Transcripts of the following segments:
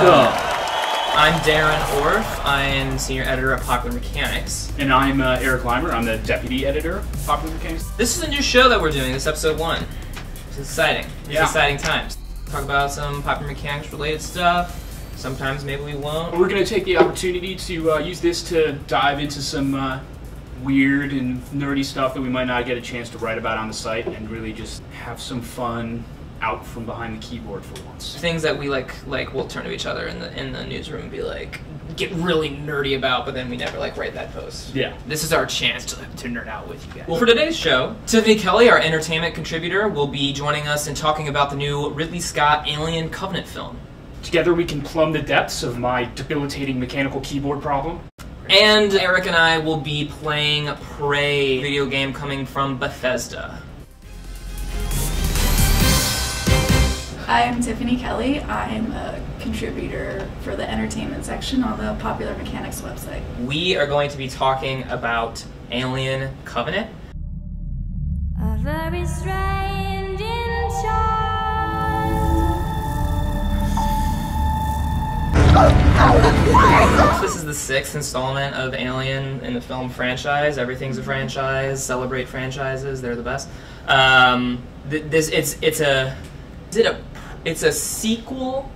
Welcome! I'm Darren Orff. I am senior editor at Popular Mechanics. And I'm Eric Leimer. I'm the deputy editor of Popular Mechanics. This is a new show that we're doing. This is episode 1. It's exciting. It's Yeah. exciting times. Talk about some Popular Mechanics related stuff. Sometimes maybe we won't. We're going to take the opportunity to use this to dive into some weird and nerdy stuff that we might not get a chance to write about on the site, and really just have some fun out from behind the keyboard for once. Things that we like we'll turn to each other in the newsroom and be like, get really nerdy about, but then we never write that post. Yeah. This is our chance to nerd out with you guys. Well, for today's show, Tiffany Kelly, our entertainment contributor, will be joining us and talking about the new Ridley Scott Alien Covenant film. Together we can plumb the depths of my debilitating mechanical keyboard problem. And Eric and I will be playing Prey, video game coming from Bethesda. Hi, I'm Tiffany Kelly. I'm a contributor for the entertainment section on the Popular Mechanics website. We are going to be talking about Alien Covenant. A very strange enchantment. This is the 6th installment of Alien in the film franchise. Everything's a franchise. Celebrate franchises; they're the best. It's a sequel,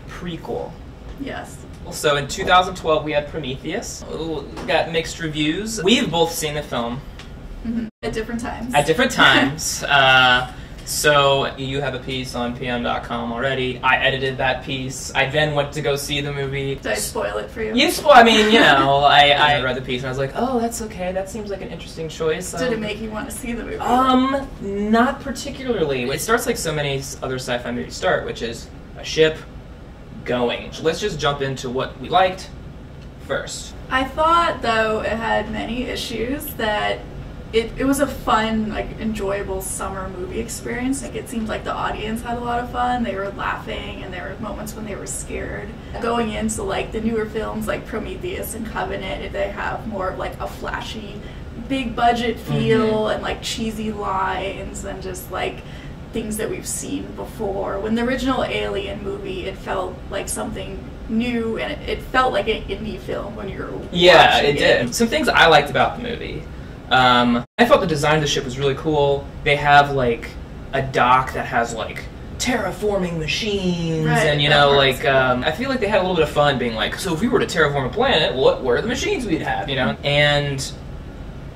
prequel. Yes. So in 2012 we had Prometheus. We got mixed reviews. We've both seen the film. Mm-hmm. At different times. At different times. So you have a piece on PM.com already. I edited that piece. I then went to go see the movie. Did I spoil it for you? I read the piece and I was like, oh, that's okay. That seems like an interesting choice. Did it make you want to see the movie? Not particularly. It starts like so many other sci-fi movies start, which is a ship going. Let's just jump into what we liked first. I thought, though, it had many issues that it was a fun, enjoyable summer movie experience. It seemed like the audience had a lot of fun. They were laughing, and there were moments when they were scared. Going into the newer films like Prometheus and Covenant, they have more of a flashy, big budget feel and cheesy lines and just things that we've seen before. When the original Alien movie, it felt like something new, and it felt like an indie film when you were watching it. Yeah, it did. Some things I liked about the movie. I thought the design of the ship was really cool. They have a dock that has terraforming machines, right, and I feel like they had a little bit of fun being so if we were to terraform a planet, what were the machines we'd have, And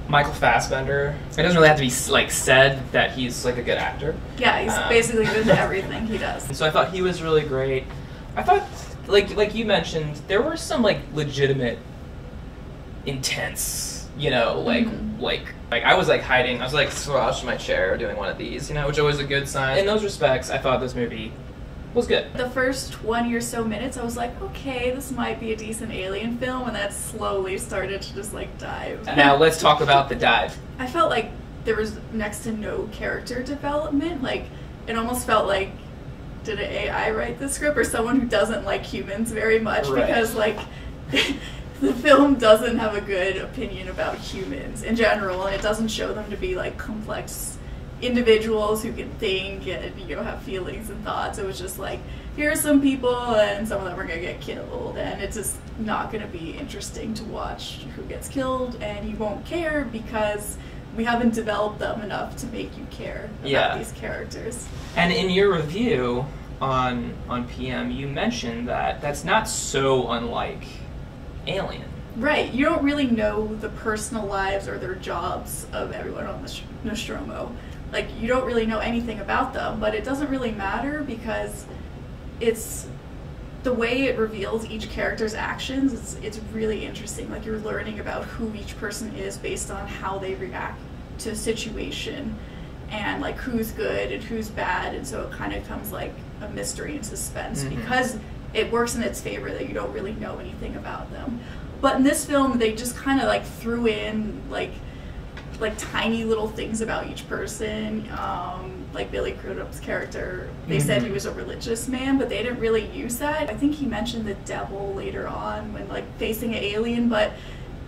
Michael Fassbender, it doesn't really have to be said that he's a good actor. Yeah, he's basically good at everything he does. So I thought he was really great. I thought, like you mentioned, there were some legitimate, intense. I was hiding. I was slouched in my chair doing one of these, which was a good sign. In those respects, I thought this movie was good. The first 20 or so minutes, I was like, okay, this might be a decent Alien film, and that slowly started to just dive. Now let's talk about the dive. I felt like there was next to no character development. It almost felt like, did an AI write the script, or someone who doesn't like humans very much? Right. Because the film doesn't have a good opinion about humans in general, and it doesn't show them to be complex individuals who can think and have feelings and thoughts. It was just here are some people, and some of them are gonna get killed, and it's just not gonna be interesting to watch who gets killed, and you won't care because we haven't developed them enough to make you care about these characters. And in your review on PM, you mentioned that that's not so unlike Alien. Right, you don't really know the personal lives or their jobs of everyone on the Nostromo. You don't really know anything about them, but it doesn't really matter because it's the way it reveals each character's actions. It's really interesting. You're learning about who each person is based on how they react to a situation, and who's good and who's bad, and so it kind of becomes a mystery and suspense because it works in its favor that you don't really know anything about them. But in this film, they just kind of threw in tiny little things about each person. Billy Crudup's character, they said he was a religious man, but they didn't really use that. I think he mentioned the devil later on when facing an alien, but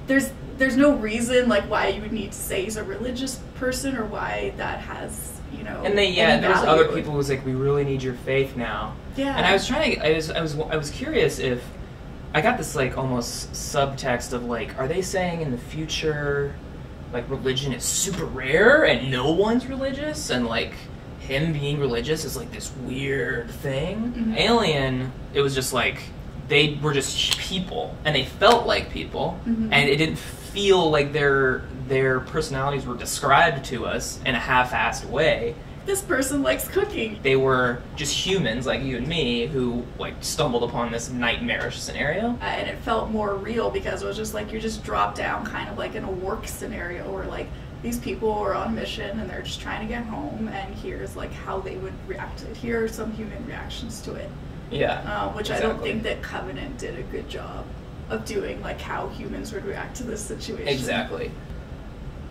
there's no reason why you would need to say he's a religious person or why that has you know. And there was value. other people who was like, we really need your faith now. Yeah. And I was curious if I got this like almost subtext of like, are they saying in the future like religion is super rare and no one's religious, and like him being religious is like this weird thing? Mm-hmm. Alien, it was just like they were just people and they felt like people, mm-hmm. and it didn't feel like their personalities were described to us in a half-assed way. This person likes cooking. They were just humans like you and me who like stumbled upon this nightmarish scenario. And it felt more real because it was just like you just drop down kind of like in a work scenario where like these people are on a mission and they're just trying to get home, and here's like how they would react to it. Here are some human reactions to it. Yeah. Which exactly. I don't think that Covenant did a good job of doing, like how humans would react to this situation. Exactly.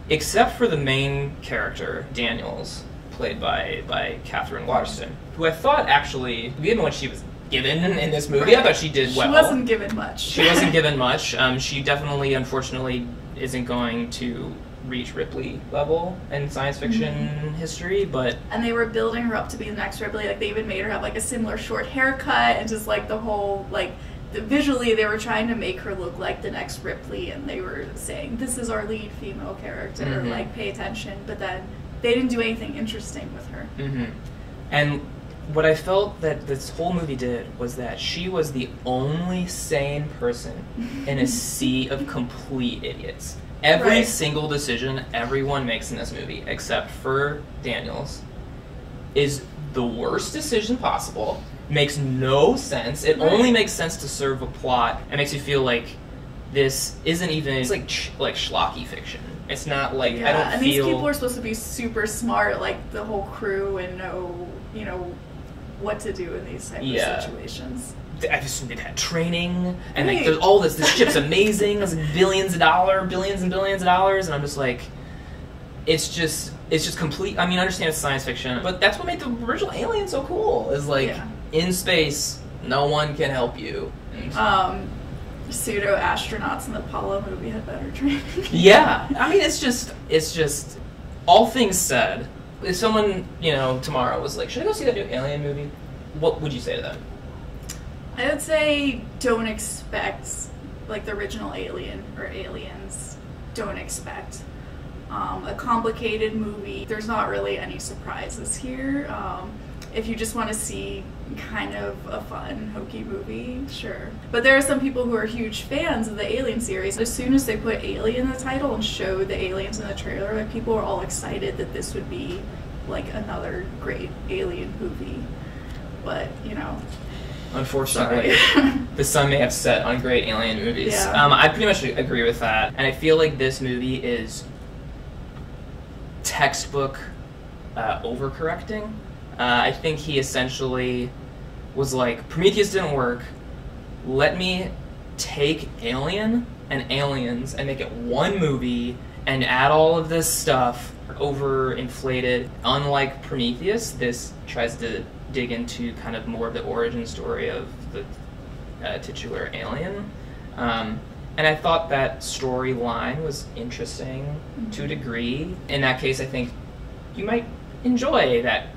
Except for the main character, Daniels, played by Catherine Waterston, who I thought actually, given what she was given in this movie, Right. I thought she did well. She wasn't given much. She wasn't given much. She definitely, unfortunately, isn't going to reach Ripley level in science fiction history, but... And they were building her up to be the next Ripley. Like, they even made her have, like, a similar short haircut, and just, like, the whole, like... Visually, they were trying to make her look like the next Ripley, and they were saying, this is our lead female character, like, pay attention, but then they didn't do anything interesting with her. And what I felt that this whole movie did was that she was the only sane person in a sea of complete idiots. Every single decision everyone makes in this movie, except for Daniels, is the worst decision possible. Makes no sense. It only makes sense to serve a plot. It makes you feel like this isn't even... It's like schlocky fiction. It's not like... I don't and feel... these people are supposed to be super smart, like the whole crew, and know, you know, what to do in these type of situations. I assume they've had training, and like there's all this ship's amazing, there's like billions and billions of dollars, and I'm just like, it's just complete. I mean, I understand it's science fiction, but that's what made the original Alien so cool, is like, in space, no one can help you. Pseudo astronauts in the Apollo movie had better training. Yeah, I mean, it's just, all things said, if someone, you know, tomorrow was like, should I go see that new Alien movie? What would you say to them? I would say don't expect, like the original Alien or Aliens, don't expect a complicated movie. There's not really any surprises here. If you just want to see kind of a fun, hokey movie, sure. But there are some people who are huge fans of the Alien series. As soon as they put Alien in the title and showed the aliens in the trailer, like people were all excited that this would be like another great Alien movie. But, you know... Unfortunately, the sun may have set on great Alien movies. Yeah. I pretty much agree with that. And I feel like this movie is textbook overcorrecting. I think he essentially was like, Prometheus didn't work. Let me take Alien and Aliens and make it one movie and add all of this stuff overinflated. Unlike Prometheus, this tries to dig into kind of more of the origin story of the titular alien. And I thought that storyline was interesting to a degree. In that case, I think you might enjoy that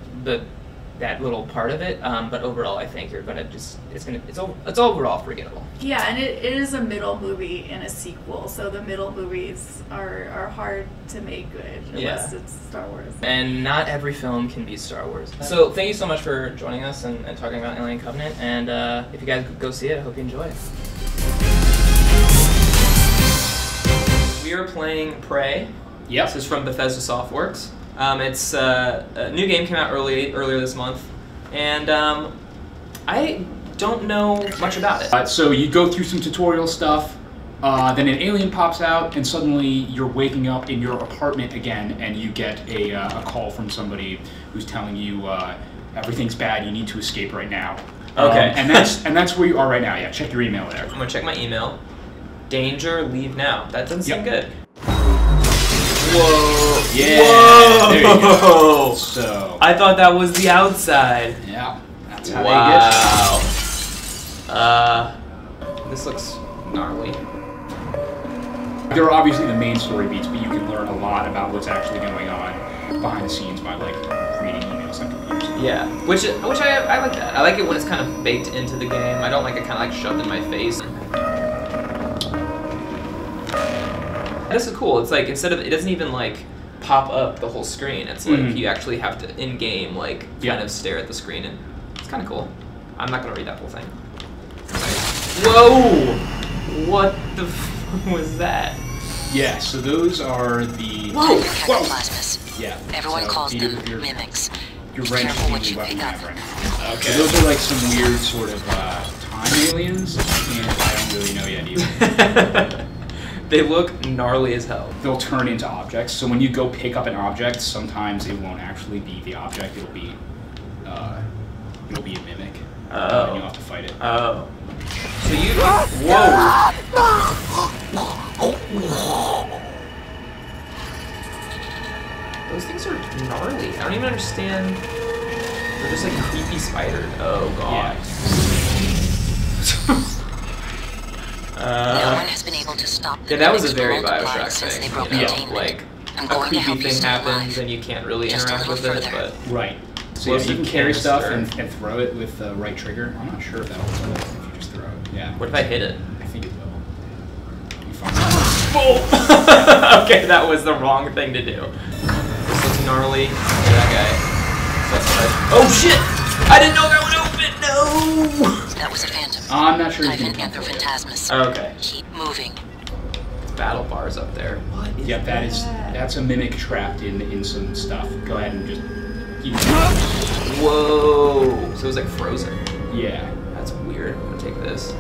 little part of it, but overall, I think you're gonna just it's overall forgettable. Yeah, and it is a middle movie in a sequel, so the middle movies are hard to make good unless it's Star Wars. And not every film can be Star Wars. So thank you so much for joining us and talking about Alien Covenant. And if you guys go see it, I hope you enjoy it. We are playing Prey. Yep. This is from Bethesda Softworks. It's a new game came out earlier this month, and I don't know much about it. So you go through some tutorial stuff, then an alien pops out, and suddenly you're waking up in your apartment again, and you get a call from somebody who's telling you everything's bad, you need to escape right now. Okay. And that's where you are right now. Yeah, check your email there. I'm gonna check my email. Danger, leave now. That doesn't seem good. Whoa! Yeah! Whoa! There you go. So I thought that was the outside. yeah, that's how they get you. This looks gnarly. There are obviously the main story beats, but you can learn a lot about what's actually going on behind the scenes by like Yeah, which I like that. I like it when it's kind of baked into the game. I don't like it kind of like shoved in my face. This is cool. It's like instead of it doesn't even like pop up the whole screen. It's like you actually have to in game like kind of stare at the screen, and it's kind of cool. I'm not gonna read that whole thing. Whoa! What the f was that? Yeah, so those are the... Whoa! Cataplasmas. Yeah. Everyone so calls them your mimics. Your Be wrench careful is what the you weapon pick I up. have right now. Okay. So those are like some weird sort of time aliens, and I don't really know yet either. They look gnarly as hell. They'll turn into objects, so when you go pick up an object, sometimes it won't actually be the object, it'll be a mimic. And you'll have to fight it. Oh. So you... Whoa! Those things are gnarly. I don't even understand. They're just like creepy spiders. Oh god. No one has been able to stop the Yeah, that was a mimics very from multiplying Bioshock since thing. they broke You know, containment. like I'm a going to creepy help you thing stay happens alive. and you can't really Just a interact with little it, further. but... Right. So Plus yeah, you you can carry can stuff stir. and throw it with the right trigger. I'm not sure if that'll work if you just throw it. Yeah. What if I hit it? I think it will. You find Okay, that was the wrong thing to do. This looks gnarly. Look at that guy. Oh shit! I didn't know that would open! No! That was a phantom. I'm not sure you Type can in jump over it. Anthrophantasmus. Okay. Keep moving. Battle bars up there. What is Yep, that's a mimic trapped in some stuff. Go ahead and just keep Whoa! So it was like frozen. Yeah. That's weird. I'm gonna take this.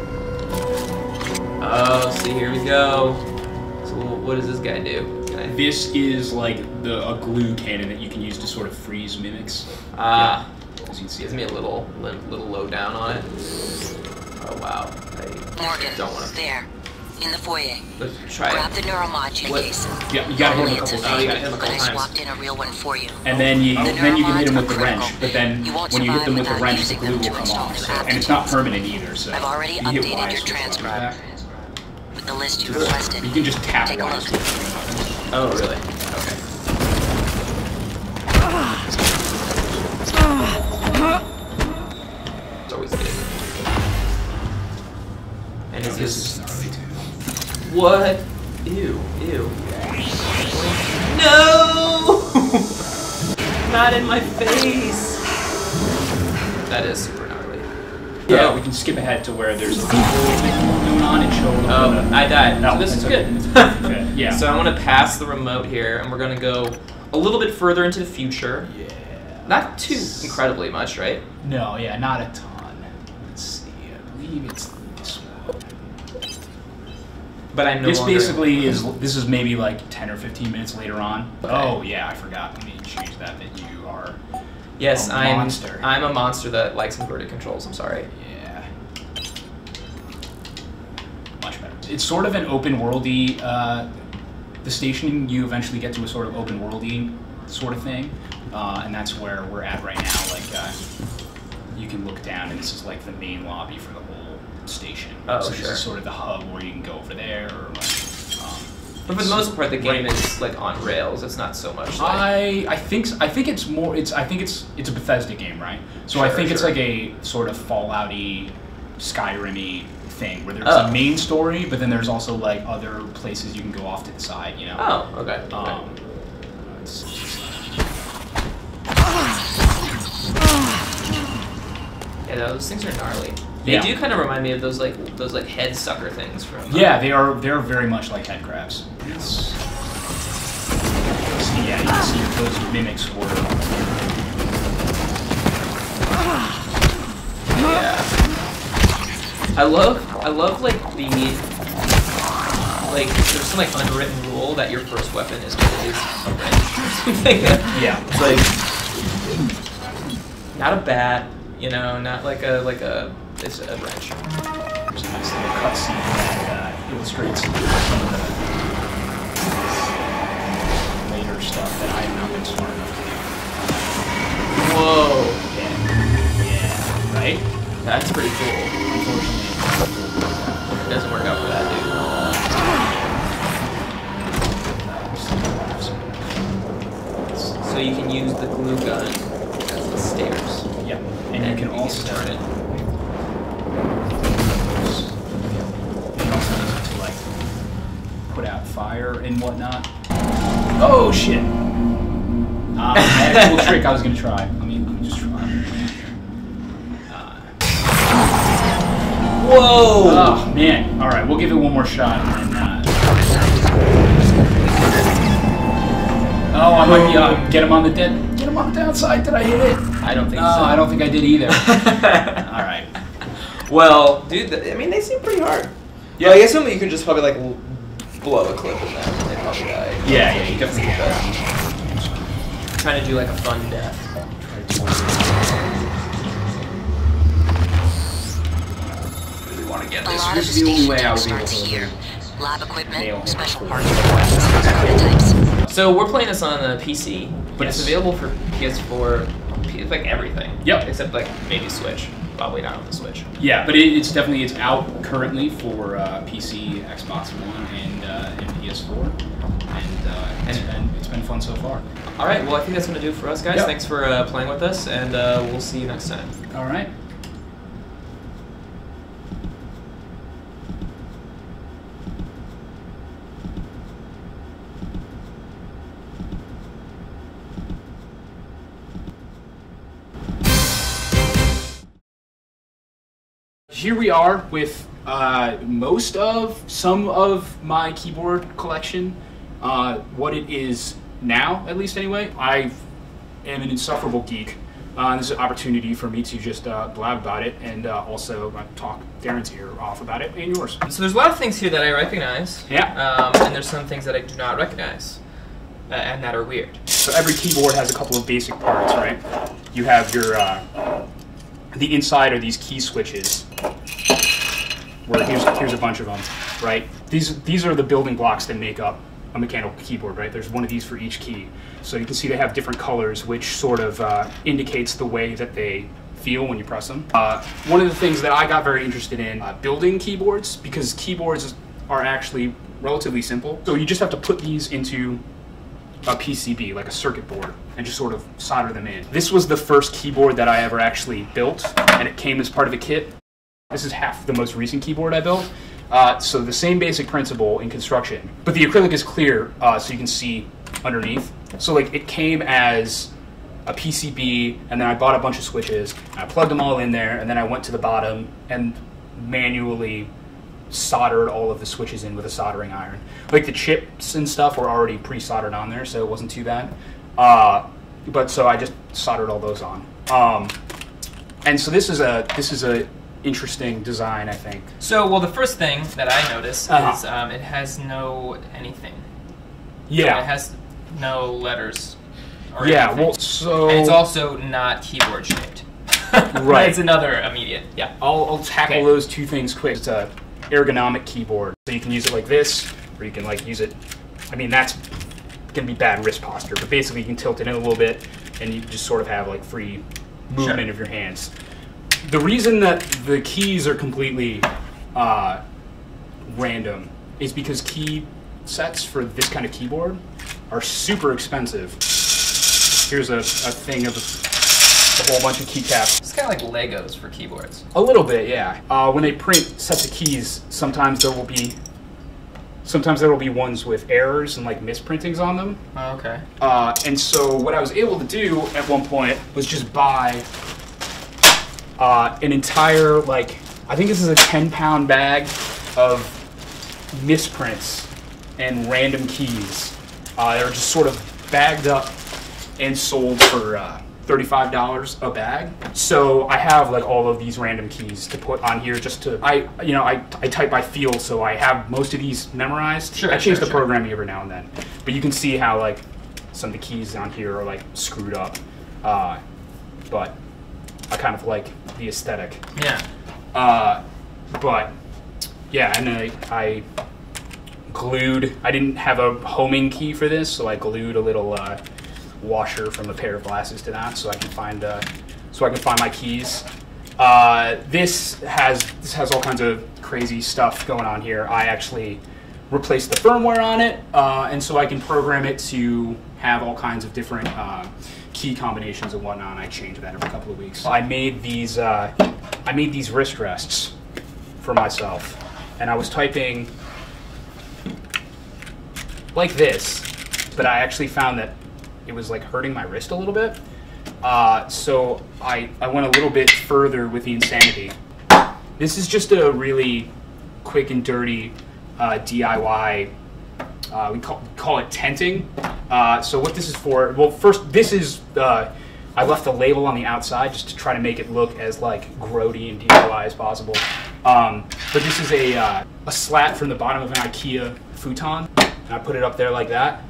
Oh, see, here we go. So what does this guy do? Can I... This is like a glue cannon that you can use to sort of freeze mimics. Ah. As you can see. Gives me a little low down on it. Oh wow. I Morgan, don't want to. there. In the foyer. Let's try Grab it. the neuromodulator What? case. Yeah, you gotta hit him a It's a couple Oh, you fake, gotta hit him a but I couple times. swapped in a real one for you. And then you The can hit him with the neuromods are wrench, critical. but then You won't when you hit them with the survive wrench, the without glue will using come them to off. install new And it's not permanent either, so I've already you hit updated Y, your so it comes transcript. back. With the list you requested. You can just tap Take a Y. look. Oh really? Okay. It's always good. And is This this is gnarly too. what? Ew, ew. No! Not in my face. That is super gnarly. Yeah, we can skip ahead to where there's a thing going on and show a little Oh, bit of- I died. No, So this is it's okay. good. It's perfect. Okay, yeah. So I want to pass the remote here, and we're gonna go a little bit further into the future. Yeah. Not too incredibly much, right? No, yeah, not a ton. Let's see. I believe it's this one. But I'm no This longer. basically is. This is maybe like 10 or 15 minutes later on. Okay. Oh yeah, I forgot. Let me change that. That you are. Yes, a I'm. monster. I'm a monster that likes inverted controls. I'm sorry. Yeah. Much better. It's sort of an open worldy. The station you eventually get to a sort of open worldy sort of thing, and that's where we're at right now. Like you can look down, and this is like the main lobby for the whole station. Oh, so sure. This is sort of the hub where you can go over there, or like. But for the most part, the game is like on rails. It's not so much. Like, I think it's more. It's a Bethesda game, right? So I Sure, think it's sure. like a sort of Fallout-y, Skyrim-y thing where there's Oh. a main story, but then there's also like other places you can go off to the side. You know. Oh, okay. It's Yeah, those things are gnarly. They Yeah. do kind of remind me of those like head sucker things from. yeah, they're very much like head crabs. Yes. So yeah, you can see those mimics were. Yeah. I love like the there's some like unwritten rule that your first weapon is always a wrench or something. Yeah. It's like not a bat, you know, not like a it's a wrench. There's a nice little cutscene that illustrates some of the later stuff that I have not been smart enough to do. Whoa. Yeah, right? That's pretty cool. Unfortunately, It doesn't work out for that dude. So you can use the glue gun as the stairs. hardware and whatnot. Oh shit! I had a cool trick I was gonna try. Let me just try. Whoa! Oh man! All right, we'll give it one more shot. And oh, I might be get him on the get him on the downside. Did I hit it? I don't think No, so. I don't think I did either. All right. Well, dude, I mean, they seem pretty hard. Yeah, I guess something you can just probably like blow a clip in them and they probably die. Yeah, you definitely can. Trying to do like a fun death. Really want to get A this. lot of the This is the only station way I tech was able starts to. here. Lab Nail equipment, him. special parts, prototypes. So we're playing this on the PC, but it's Yes. available for PS4, like everything. Yep. Except like maybe Switch. Probably not on the Switch. Yeah, but it's out currently for PC, Xbox One, and PS4, and it's been fun so far. All right. Well, I think that's gonna do it for us, guys. Yep. Thanks for playing with us, and we'll see you next time. All right. Here we are with some of my keyboard collection, what it is now, at least anyway. I am an insufferable geek. This is an opportunity for me to just blab about it and also talk Darren's ear off about it and yours. So there's a lot of things here that I recognize. Yeah. And there's some things that I do not recognize, and that are weird. So every keyboard has a couple of basic parts, right? You have your the inside are these key switches. Where here's a bunch of them, right? These are the building blocks that make up a mechanical keyboard, right? There's one of these for each key. So you can see they have different colors, which sort of indicates the way that they feel when you press them. One of the things that I got very interested in building keyboards, because keyboards are actually relatively simple. So you just have to put these into a PCB, like a circuit board, and just sort of solder them in. This was the first keyboard that I ever actually built, and it came as part of a kit. This is half the most recent keyboard I built. So the same basic principle in construction, but the acrylic is clear, so you can see underneath. So like it came as a PCB, and then I bought a bunch of switches, and I plugged them all in there, and then I went to the bottom and manually soldered all of the switches in with a soldering iron. Like the chips and stuff were already pre-soldered on there, so it wasn't too bad. But so I just soldered all those on. And so this is a interesting design, I think. So, well, the first thing that I notice is it has no anything. Yeah. It has no letters or Yeah, anything. well, so... And it's also not keyboard shaped. Right. It's another immediate, yeah. I'll tackle those two things quick. It's a ergonomic keyboard, so you can use it like this, or you can like use it, I mean, that's gonna be bad wrist posture, but basically you can tilt it in a little bit, and you just sort of have like free movement of your hands. The reason that the keys are completely random is because key sets for this kind of keyboard are super expensive. Here's a thing of a whole bunch of keycaps. It's kind of like Legos for keyboards. A little bit, yeah. When they print sets of keys, sometimes there will be ones with errors and like misprintings on them. Oh, okay. And so what I was able to do at one point was just buy an entire, like, I think this is a 10-pound bag of misprints and random keys. They're just sort of bagged up and sold for $35 a bag. So I have like all of these random keys to put on here just to, I type by feel, so I have most of these memorized. Sure, I change sure, the programming every now and then. But you can see how like some of the keys on here are like screwed up. But I kind of like the aesthetic. Yeah. But yeah, and I glued, I didn't have a homing key for this, so I glued a little washer from a pair of glasses to that, so I can find my keys. This has all kinds of crazy stuff going on here. I actually replaced the firmware on it, and so I can program it to have all kinds of different key combinations and whatnot. And I change that every couple of weeks. I made these wrist rests for myself, and I was typing like this, but I actually found that it was like hurting my wrist a little bit. So I went a little bit further with the insanity. This is just a really quick and dirty DIY. We call it tenting. So what this is for? Well, first, this is I left the label on the outside just to try to make it look as like grody and DIY as possible. But this is a slat from the bottom of an IKEA futon, and I put it up there like that,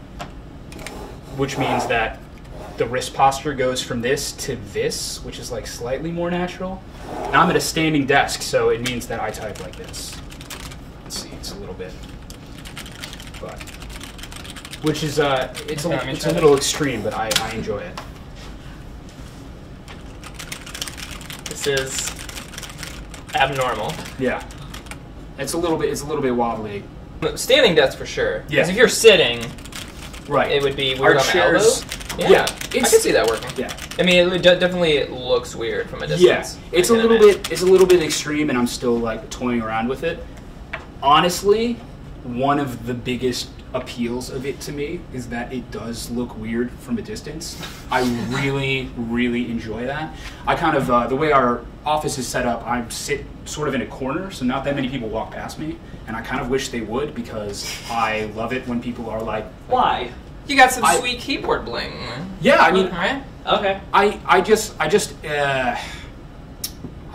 which means that the wrist posture goes from this to this, which is like slightly more natural. Now I'm at a standing desk, so it means that I type like this. Let's see, it's a little bit, but which is it's a little extreme, but I enjoy it. This is abnormal. Yeah, it's a little bit wobbly. Standing desk for sure. Yeah. Because if you're sitting, Right, it would be weird Our on the chairs- elbow. Yeah, I can see that working. Yeah. I mean, it definitely looks weird from a distance. Yeah, it's a little bit extreme, and I'm still like toying around with it. Honestly, one of the biggest appeals of it to me is that it does look weird from a distance. I really, really enjoy that. I kind of the way our office is set up, I sit sort of in a corner, so not that many people walk past me, and I kind of wish they would because I love it when people are like, Why? You got some sweet keyboard bling. yeah, I mean, Right? Okay. I just I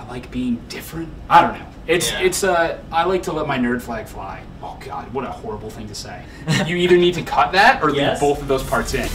like being different. I don't know. It's I like to let my nerd flag fly. Oh God, what a horrible thing to say. You either need to cut that or leave Yes. both of those parts in.